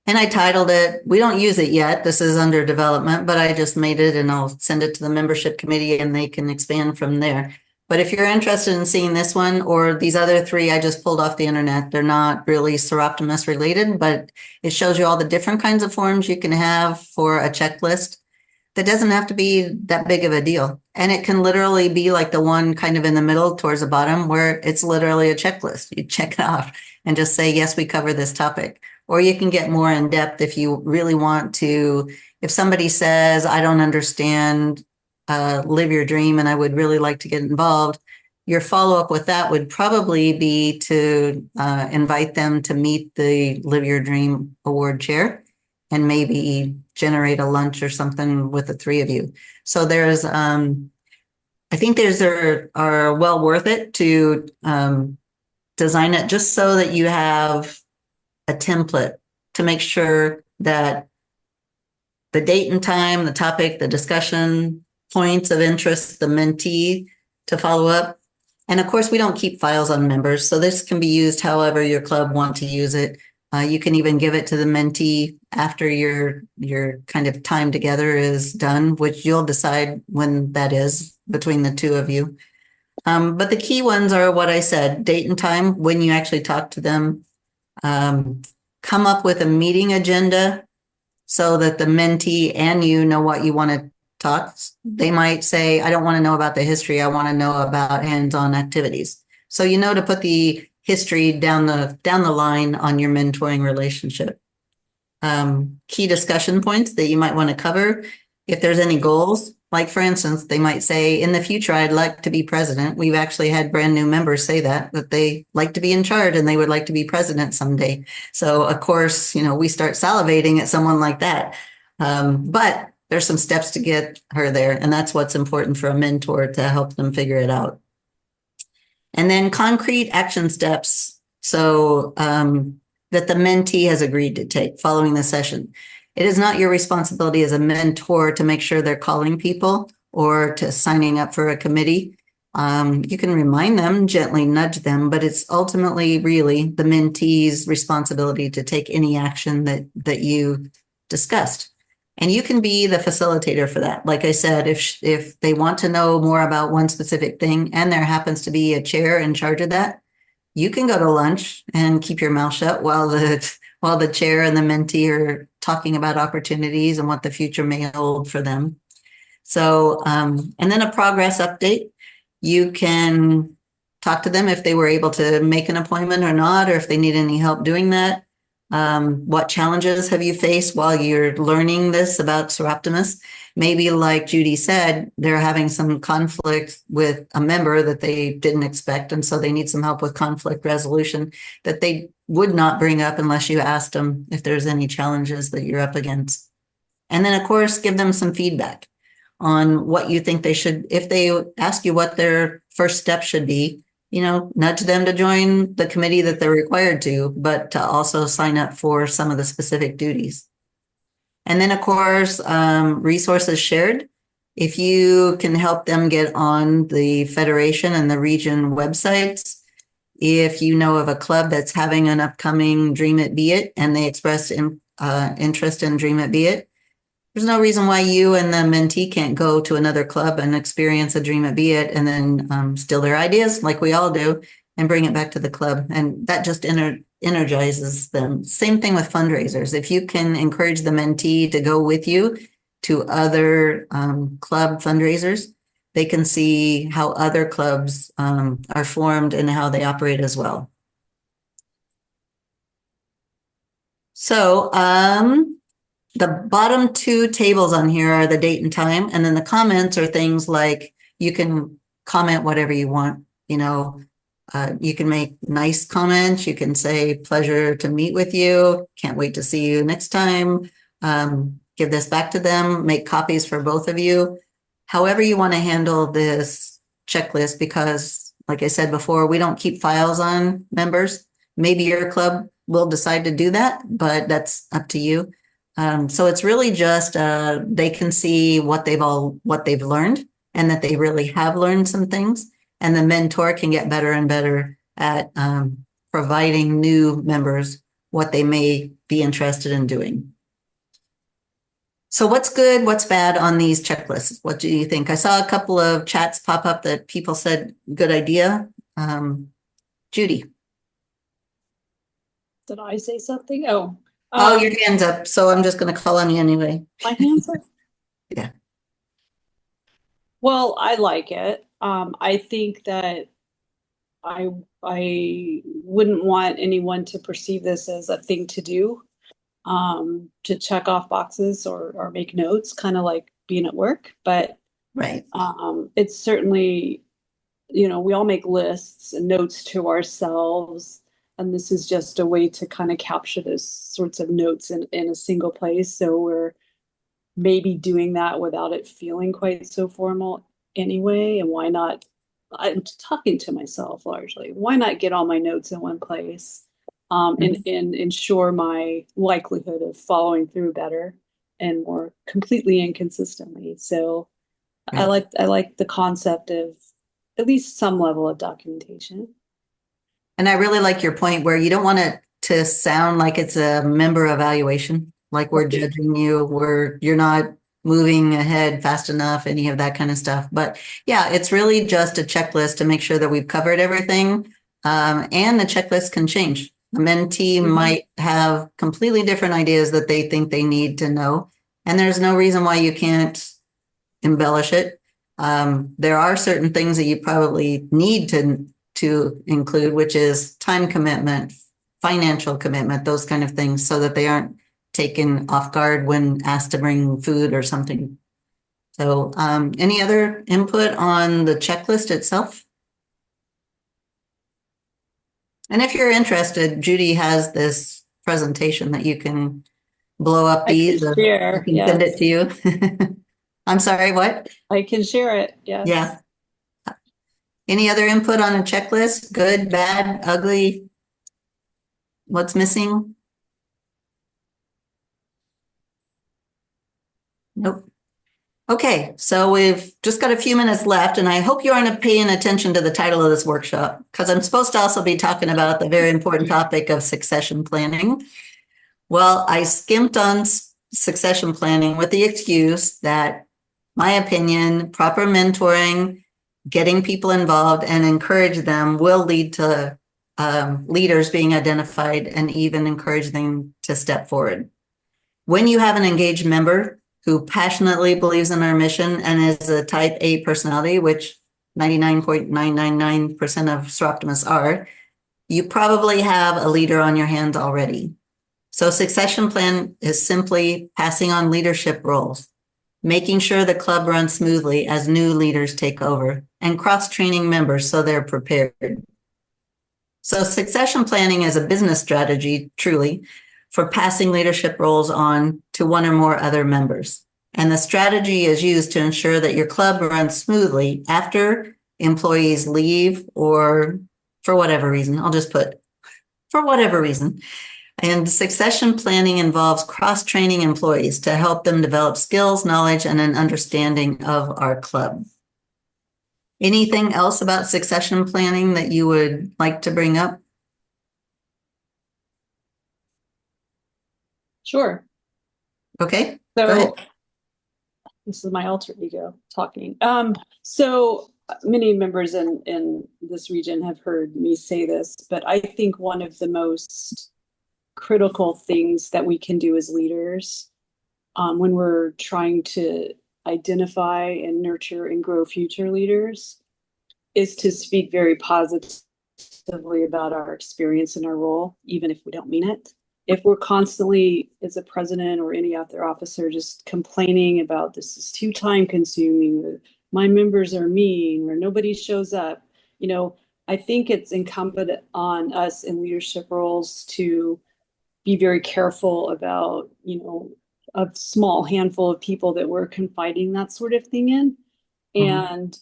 And I titled it, we don't use it yet, this is under development, but I just made it and I'll send it to the membership committee and they can expand from there. But if you're interested in seeing this one or these other three, I just pulled off the internet. They're not really Seroptimus related, but it shows you all the different kinds of forms you can have for a checklist. That doesn't have to be that big of a deal. And it can literally be like the one kind of in the middle towards the bottom where it's literally a checklist. You check it off and just say, yes, we cover this topic. Or you can get more in depth if you really want to. If somebody says, I don't understand, live your dream, and I would really like to get involved, your follow-up with that would probably be to invite them to meet the Live Your Dream Award chair and maybe generate a lunch or something with the three of you. So there's, I think there's are well worth it to design it just so that you have a template to make sure that the date and time, the topic, the discussion, points of interest, the mentee to follow up. And of course, we don't keep files on members, so this can be used however your club want to use it. You can even give it to the mentee after your kind of time together is done, which you'll decide when that is between the two of you. But the key ones are what I said, date and time, when you actually talk to them. Come up with a meeting agenda so that the mentee and you know what you want to talk. They might say, I don't want to know about the history. I want to know about hands-on activities. So you know to put the history down the line on your mentoring relationship. Key discussion points that you might want to cover. If there's any goals, like for instance, they might say, in the future, I'd like to be president. We've actually had brand new members say that they like to be in charge and they would like to be president someday. So of course, you know, we start salivating at someone like that. But there's some steps to get her there. And that's what's important for a mentor to help them figure it out. And then concrete action steps. So that the mentee has agreed to take following the session. It is not your responsibility as a mentor to make sure they're calling people or to signing up for a committee. You can remind them, gently nudge them, but it's ultimately really the mentee's responsibility to take any action that you discussed. And you can be the facilitator for that. Like I said, if they want to know more about one specific thing and there happens to be a chair in charge of that, you can go to lunch and keep your mouth shut while the chair and the mentee are talking about opportunities and what the future may hold for them. So, and then a progress update. You can talk to them if they were able to make an appointment or not, or if they need any help doing that. What challenges have you faced while you're learning this about Seroptimus? Maybe like Judy said, they're having some conflict with a member that they didn't expect. And so they need some help with conflict resolution that they would not bring up unless you asked them if there's any challenges that you're up against. And then, of course, give them some feedback on what you think they should, if they ask you what their first step should be, nudge them to join the committee that they're required to, but to also sign up for some of the specific duties. And then, of course, resources shared. If you can help them get on the Federation and the region websites, if you know of a club that's having an upcoming Dream It Be It and they express interest in Dream It Be It, there's no reason why you and the mentee can't go to another club and experience a Dream It Be It and then steal their ideas like we all do and bring it back to the club. And that just energizes them. Same thing with fundraisers. If you can encourage the mentee to go with you to other club fundraisers, they can see how other clubs are formed and how they operate as well. So the bottom two tables on here are the date and time, and then the comments are things like you can comment whatever you want. You can make nice comments. You can say, pleasure to meet with you. Can't wait to see you next time. Give this back to them. Make copies for both of you. However you want to handle this checklist, because like I said before, we don't keep files on members. Maybe your club will decide to do that, but that's up to you. So it's really just they can see what they've learned and that they really have learned some things. And the mentor can get better and better at providing new members what they may be interested in doing. So what's good, what's bad on these checklists? What do you think? I saw a couple of chats pop up that people said, good idea. Judy.
Did I say something?
Oh, your hand's up. So I'm just going to call on you anyway.
My hand's up?
Yeah.
Well, I like it. I think that I wouldn't want anyone to perceive this as a thing to do, to check off boxes or make notes, kind of like being at work. But
right.
It's certainly, we all make lists and notes to ourselves. And this is just a way to kind of capture those sorts of notes in a single place. So we're maybe doing that without it feeling quite so formal anyway. And why not? I'm talking to myself largely. Why not get all my notes in one place and ensure my likelihood of following through better and more completely and consistently? So I like the concept of at least some level of documentation.
And I really like your point where you don't want it to sound like it's a member evaluation, like we're judging you, you're not moving ahead fast enough, any of that kind of stuff. But yeah, it's really just a checklist to make sure that we've covered everything. And the checklist can change. The mentee might have completely different ideas that they think they need to know. And there's no reason why you can't embellish it. There are certain things that you probably need to include, which is time commitment, financial commitment, those kind of things, so that they aren't taken off guard when asked to bring food or something. So any other input on the checklist itself? And if you're interested, Judy has this presentation that you can blow up these. I can share, send it to you. I'm sorry, what?
I can share it, yes.
Yeah. Any other input on a checklist? Good, bad, ugly? What's missing? Nope. Okay, so we've just got a few minutes left, and I hope you aren't paying attention to the title of this workshop, because I'm supposed to also be talking about the very important topic of succession planning. Well, I skimped on succession planning with the excuse that, my opinion, proper mentoring, getting people involved and encourage them will lead to leaders being identified and even encourage them to step forward. When you have an engaged member who passionately believes in our mission and is a type A personality, which 99.999% of Seroptimists are, you probably have a leader on your hands already. So succession plan is simply passing on leadership roles, making sure the club runs smoothly as new leaders take over, and cross-training members so they're prepared. So succession planning is a business strategy, truly, for passing leadership roles on to one or more other members. And the strategy is used to ensure that your club runs smoothly after employees leave or for whatever reason. I'll just put for whatever reason. And succession planning involves cross-training employees to help them develop skills, knowledge, and an understanding of our club. Anything else about succession planning that you would like to bring up?
Sure.
Okay.
So this is my alter ego talking. So many members in this region have heard me say this, but I think one of the most critical things that we can do as leaders when we're trying to identify and nurture and grow future leaders is to speak very positively about our experience in our role, even if we don't mean it. If we're constantly, as a president or any other officer, just complaining about this is too time consuming, or my members are mean, or nobody shows up, I think it's incumbent on us in leadership roles to be very careful about, a small handful of people that we're confiding that sort of thing in. And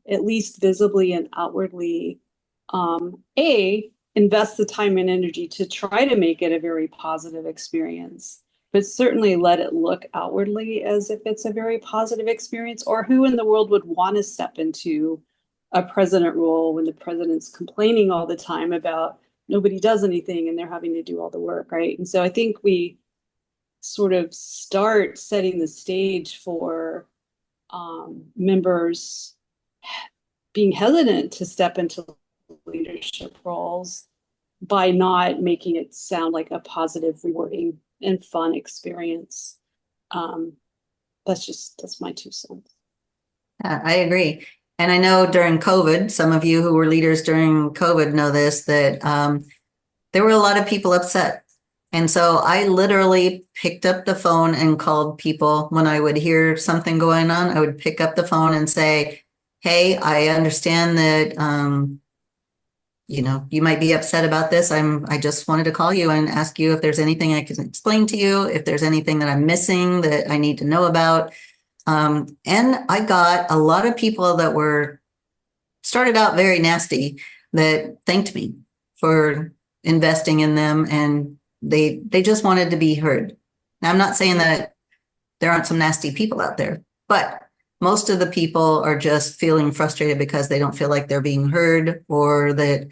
at least visibly and outwardly, invest the time and energy to try to make it a very positive experience, but certainly let it look outwardly as if it's a very positive experience. Or who in the world would want to step into a president role when the president's complaining all the time about nobody does anything and they're having to do all the work, right? And so I think we sort of start setting the stage for members being hesitant to step into leadership roles by not making it sound like a positive, rewarding, and fun experience. That's my 2 cents.
I agree. And I know during COVID, some of you who were leaders during COVID know this, that there were a lot of people upset. And so I literally picked up the phone and called people when I would hear something going on. I would pick up the phone and say, hey, I understand that, you might be upset about this. I just wanted to call you and ask you if there's anything I can explain to you, if there's anything that I'm missing that I need to know about. And I got a lot of people that started out very nasty that thanked me for investing in them, and they just wanted to be heard. Now, I'm not saying that there aren't some nasty people out there, but most of the people are just feeling frustrated because they don't feel like they're being heard, or that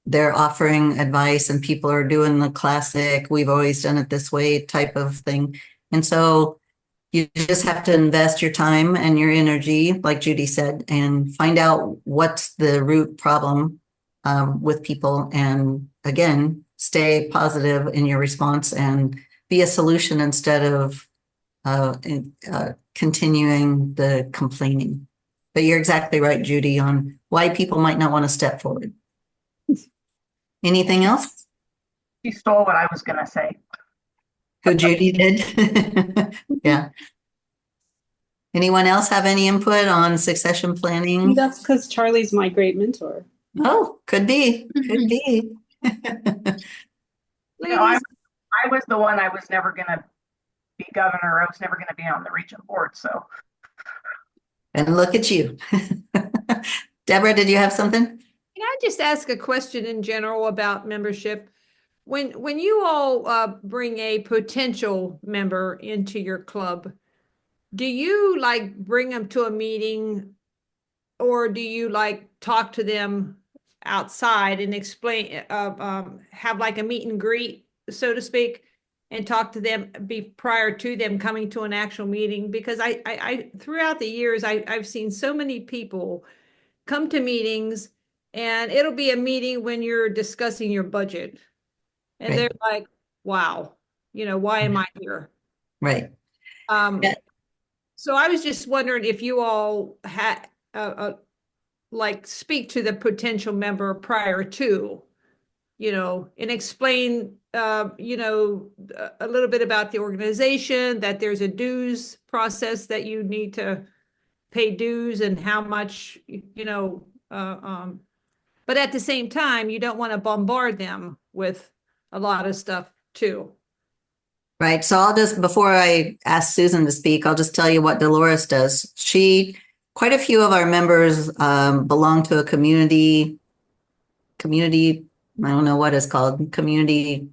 they're offering advice and people are doing the classic, we've always done it this way type of thing. And so you just have to invest your time and your energy, like Judy said, and find out what's the root problem with people. And again, stay positive in your response and be a solution instead of continuing the complaining. But you're exactly right, Judy, on why people might not want to step forward. Anything else?
She stole what I was going to say.
Who Judy did? Yeah. Anyone else have any input on succession planning?
That's because Charlie's my great mentor.
Oh, could be. Could be.
I was the one. I was never going to be governor. I was never going to be on the region board. So.
And look at you. Deborah, did you have something?
Can I just ask a question in general about membership? When you all bring a potential member into your club, do you bring them to a meeting, or do you talk to them outside and explain, have a meet and greet, so to speak, and talk to them prior to them coming to an actual meeting? Because I throughout the years, I've seen so many people come to meetings, and it'll be a meeting when you're discussing your budget. And
right.
They're like, wow, why am I here?
Right.
Yeah. So I was just wondering if you all had speak to the potential member prior to. and explain, a little bit about the organization, that there's a dues process that you need to pay dues and how much, but at the same time, you don't want to bombard them with a lot of stuff too.
Right. So I'll just, before I ask Susan to speak, I'll just tell you what Dolores does. Quite a few of our members belong to a community, I don't know what it's called, community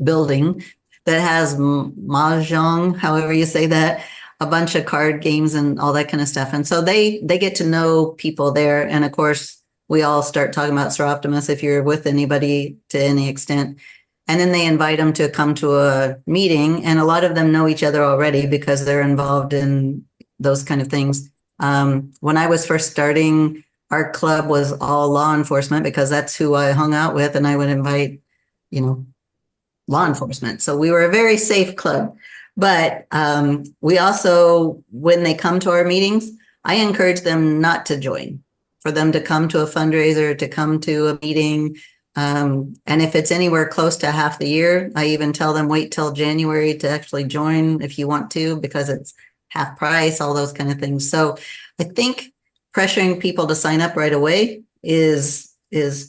building that has mahjong, however you say that, a bunch of card games and all that kind of stuff. And so they get to know people there. And of course, we all start talking about Sir Optimus if you're with anybody to any extent. And then they invite them to come to a meeting. And a lot of them know each other already because they're involved in those kind of things. When I was first starting, our club was all law enforcement because that's who I hung out with. And I would invite, law enforcement. So we were a very safe club. But we also, when they come to our meetings, I encourage them not to join, for them to come to a fundraiser, to come to a meeting. And if it's anywhere close to half the year, I even tell them wait till January to actually join if you want to, because it's half price, all those kind of things. So I think pressuring people to sign up right away is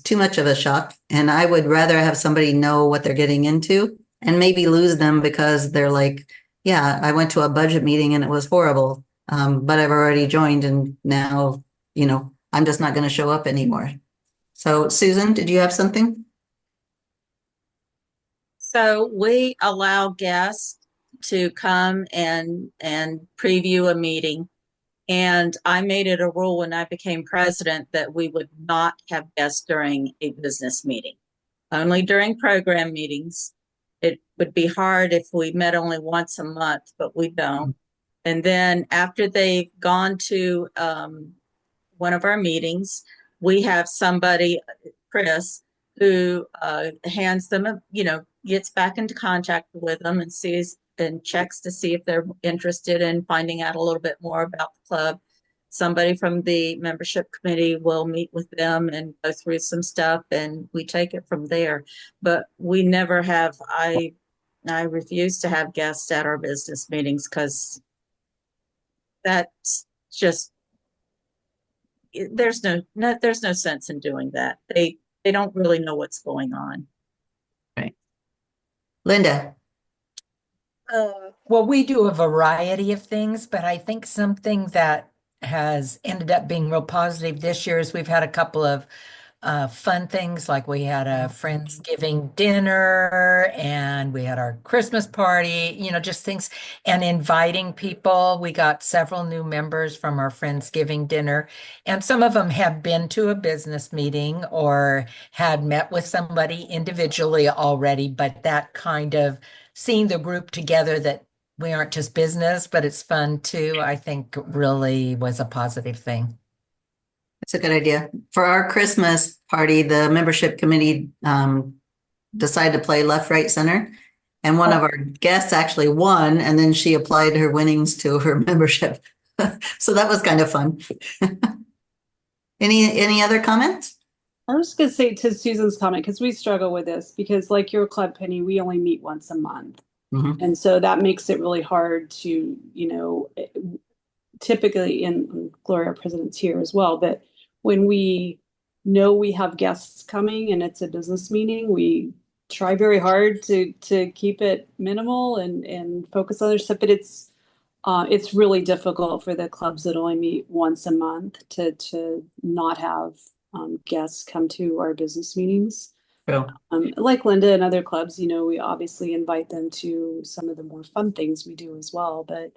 too much of a shock. And I would rather have somebody know what they're getting into and maybe lose them because they're like, yeah, I went to a budget meeting and it was horrible. But I've already joined and now, I'm just not going to show up anymore. So Susan, did you have something?
So we allow guests to come and preview a meeting. And I made it a rule when I became president that we would not have guests during a business meeting, only during program meetings. It would be hard if we met only once a month, but we don't. And then after they've gone to one of our meetings, we have somebody, Chris, who hands them, gets back into contact with them and sees and checks to see if they're interested in finding out a little bit more about the club. Somebody from the membership committee will meet with them and go through some stuff, and we take it from there. But we never have, I refuse to have guests at our business meetings because that's just, there's no sense in doing that. They don't really know what's going on.
Right. Linda.
Well, we do a variety of things, but I think something that has ended up being real positive this year is we've had a couple of fun things, like we had a Friendsgiving dinner and we had our Christmas party, just things, and inviting people. We got several new members from our Friendsgiving dinner, and some of them have been to a business meeting or had met with somebody individually already, but that kind of seeing the group together, that we aren't just business, but it's fun too, I think really was a positive thing.
That's a good idea. For our Christmas party, the membership committee decided to play left, right, center. And one of our guests actually won, and then she applied her winnings to her membership. So that was kind of fun. Any other comments?
I was going to say to Susan's comment, because we struggle with this, because like your club, Penny, we only meet once a month. Mm-hmm. And so that makes it really hard to, typically, in Gloria, our president's here as well, but when we know we have guests coming and it's a business meeting, we try very hard to keep it minimal and focus on other stuff. But it's really difficult for the clubs that only meet once a month to not have guests come to our business meetings.
Yeah.
Like Linda and other clubs, we obviously invite them to some of the more fun things we do as well. But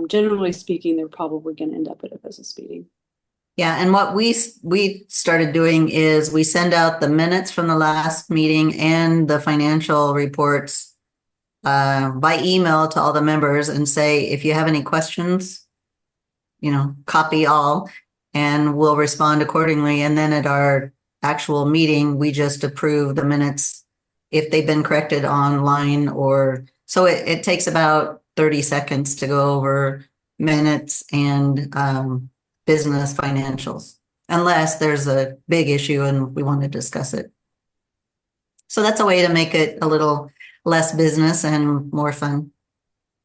generally speaking, they're probably going to end up at a business meeting.
Yeah, and what we started doing is we send out the minutes from the last meeting and the financial reports by email to all the members and say, if you have any questions, copy all, and we'll respond accordingly. And then at our actual meeting, we just approve the minutes if they've been corrected online, or so it takes about 30 seconds to go over minutes and business financials, unless there's a big issue and we want to discuss it. So that's a way to make it a little less business and more fun.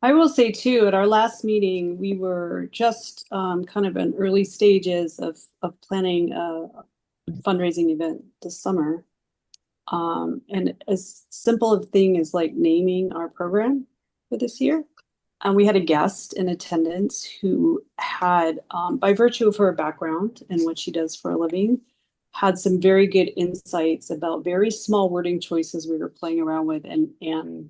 I will say too, at our last meeting, we were just kind of in early stages of planning a fundraising event this summer. And as simple a thing as like naming our program for this year. And we had a guest in attendance who had, by virtue of her background and what she does for a living, had some very good insights about very small wording choices we were playing around with. And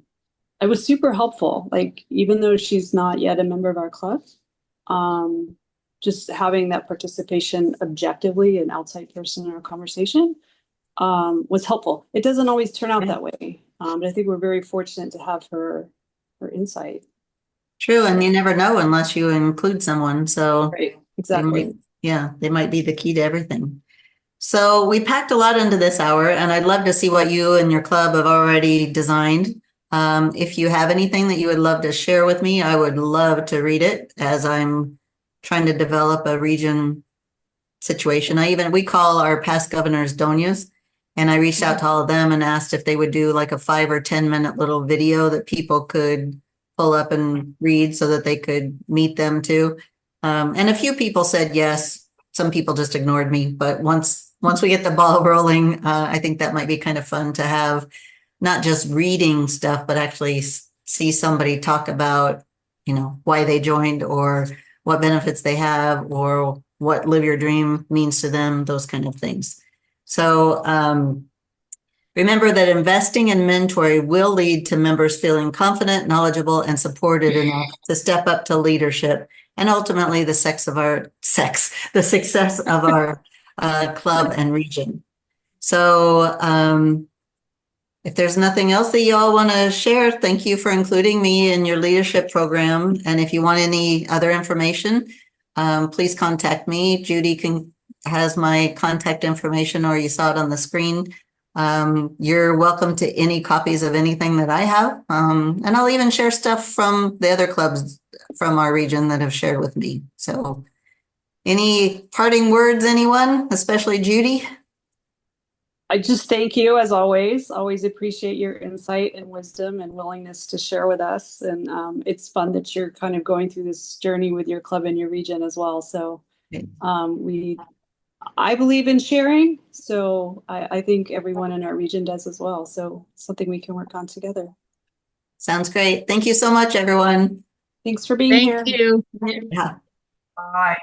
it was super helpful. Like, even though she's not yet a member of our club, just having that participation objectively, an outside person in our conversation, was helpful. It doesn't always turn out that way. But I think we're very fortunate to have her insight.
True, and you never know unless you include someone. So
Right, exactly.
they might be the key to everything. So we packed a lot into this hour, and I'd love to see what you and your club have already designed. If you have anything that you would love to share with me, I would love to read it as I'm trying to develop a region situation. We call our past governors doñas, and I reached out to all of them and asked if they would do like a 5 or 10 minute little video that people could pull up and read so that they could meet them too. And a few people said yes. Some people just ignored me, but once we get the ball rolling, I think that might be kind of fun to have, not just reading stuff, but actually see somebody talk about, why they joined or what benefits they have or what Live Your Dream means to them, those kind of things. So remember that investing in mentoring will lead to members feeling confident, knowledgeable, and supported enough to step up to leadership, and ultimately the success of our club and region. So if there's nothing else that you all want to share, thank you for including me in your leadership program. And if you want any other information, please contact me. Judy has my contact information, or you saw it on the screen. You're welcome to any copies of anything that I have. And I'll even share stuff from the other clubs from our region that have shared with me. So any parting words, anyone, especially Judy?
I just thank you as always. Always appreciate your insight and wisdom and willingness to share with us. And it's fun that you're kind of going through this journey with your club and your region as well. So I believe in sharing. So I think everyone in our region does as well. So something we can work on together.
Sounds great. Thank you so much, everyone.
Thanks for being here.
Thank you.
Yeah.
Bye.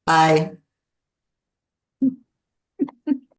Bye.